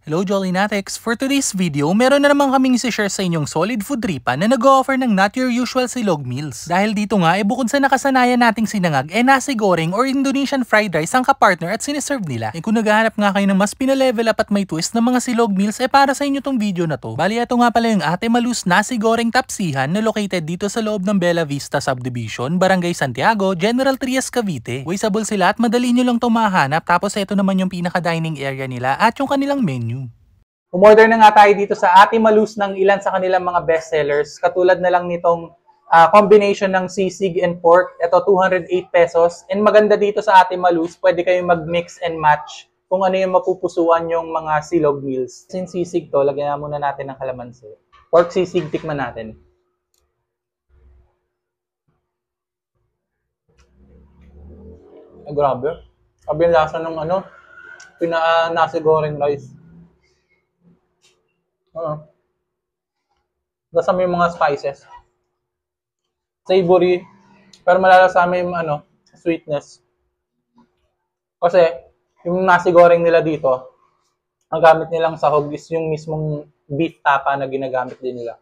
Hello Jollinatics! For today's video, meron na naman kaming isi-share sa inyong solid food tripa na nag-o-offer ng not your usual silog meals. Dahil dito nga, bukod sa nakasanayan nating sinangag, nasi goreng or Indonesian fried rice ang kapartner at siniserve nila. Kung naghahanap nga kayo ng mas pina-level up at may twist na mga silog meals, para sa inyo tong video na to. Bali, ito nga pala yung Ate Malus Nasi Goreng Tapsihan na located dito sa loob ng Bella Vista Subdivision, Barangay Santiago, General Trias, Cavite. Wasteable sila at madali nyo lang ito mahanap. Tapos ito naman yung pinaka-dining area nila at yung kanilang menu. Umorder na nga tayo dito sa Ate Malus ng ilan sa kanilang mga bestsellers. Katulad na lang nitong combination ng sisig and pork. Ito, 208 pesos. And maganda dito sa Ate Malus, pwede kayong mag-mix and match kung ano yung mapupusuan yung mga silog meals. Since sisig to, lagyan na muna natin ng kalamansi. Pork sisig, tikman natin. Ay, grabe. Sabi yung lasa ng nasi goreng rice. Basta may mga spices. Savory. Pero malalasama yung sweetness. Kasi, yung nasi goreng nila dito, ang gamit nilang sahog is yung mismong beef tapa na ginagamit din nila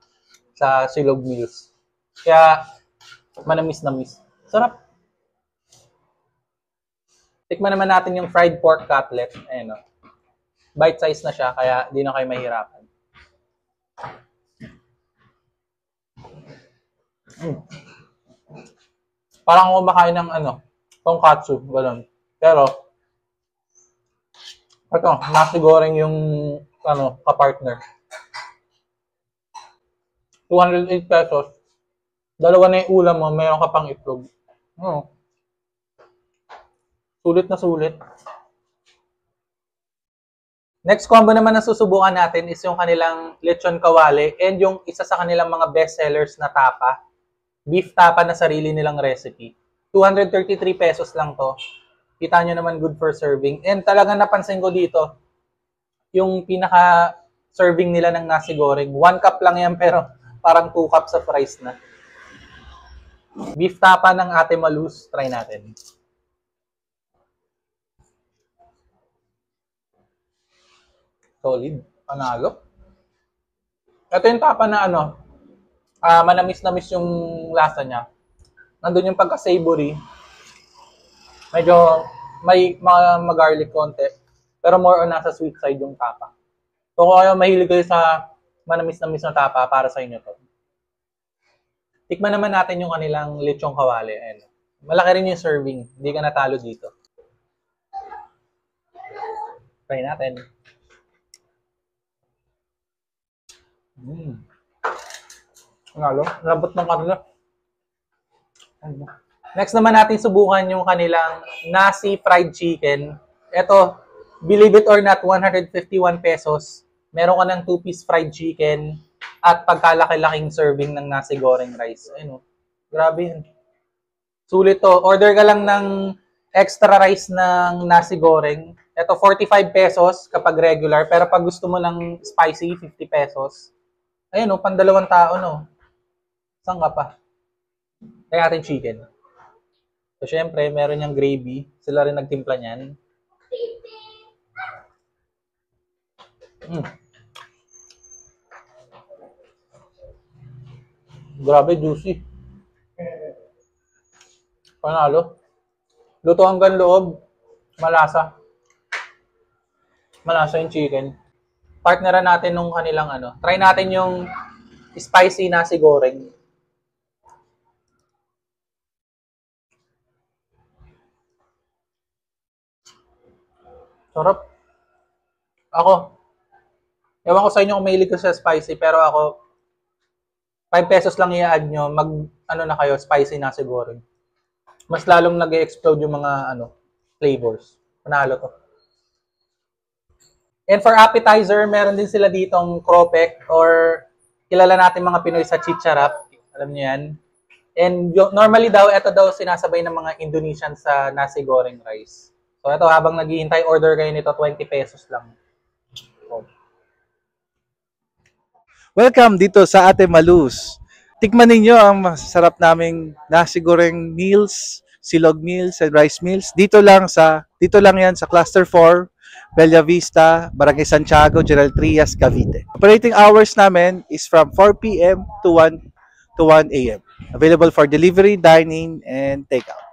sa silog meals. Kaya, manamis-namis. Sarap. Tikman naman natin yung fried pork cutlet. Ayan, bite size na siya, kaya di na kayo mahirapan. Parang kumakain ng tonkatsu, gano'n. Pero, ito, nasi goreng yung kapartner. 208 pesos. Dalawa na yung ulam mo, mayroon ka pang itlog. Sulit na sulit. Next combo naman na susubukan natin is yung kanilang lechon kawali and yung isa sa kanilang mga bestsellers na tapa. Beef tapa na sarili nilang recipe. 233 pesos lang to. Kita nyo naman good for serving. And talagang napansin ko dito, yung pinaka-serving nila ng nasi goreng. 1 cup lang yan pero parang 2 cups of rice na. Beef tapa ng Ate Malus. Try natin. Solid. Panalo. Ito yung tapa na manamis-namis yung lasa niya. Nandun yung pagka-savory. Medyo may mag-garlic konti. Pero more on nasa sweet side yung tapa. So kung kayo mahilig kayo sa manamis-namis na tapa, para sa inyo to. Tikman naman natin yung kanilang lechong kawali. Ayan. Malaki rin yung serving. Hindi ka natalo dito. Try natin. Nalo, labot ng karne. Next naman natin subukan yung kanilang nasi fried chicken. Ito, believe it or not, 151 pesos. Meron ka ng 2-piece fried chicken at pagkalaki-laking serving ng nasi goreng rice. Ayun, grabe yun. Sulit to. Order ka lang ng extra rice ng nasi goreng. Ito, 45 pesos kapag regular. Pero pag gusto mo ng spicy, 50 pesos. Ayun, pandalawang tao, no? Saan ka pa? Kaya natin chicken. So, syempre, meron yung gravy. Sila rin nagtimpla niyan. Grabe, juicy. Panalo. Luto hanggang loob. Malasa. Malasa yung chicken. Partneran natin nung kanilang Try natin yung spicy nasi goreng. Sarap. Ewan ko sa inyo kung mahilig ko sa spicy, pero ako, 5 pesos lang i-add nyo, na kayo, spicy nasi goreng. Mas lalong nag-explode yung mga flavors. Panalo to. And for appetizer, meron din sila ditong kropek or kilala natin mga Pinoy sa chicharap. Alam niyo yan. And normally daw, ito daw sinasabay ng mga Indonesian sa nasi goreng rice. So ito, habang naghihintay, order kayo nito, 20 pesos lang. So. Welcome dito sa Ate Malus. Tikman ninyo ang masarap naming nasi goreng meals, silog meals, and rice meals. Dito lang yan sa Cluster 4. Bella Vista, Barangay Santiago, General Trias, Cavite. Operating hours namin is from 4 p.m. to 1 a.m. Available for delivery, dining, and takeout.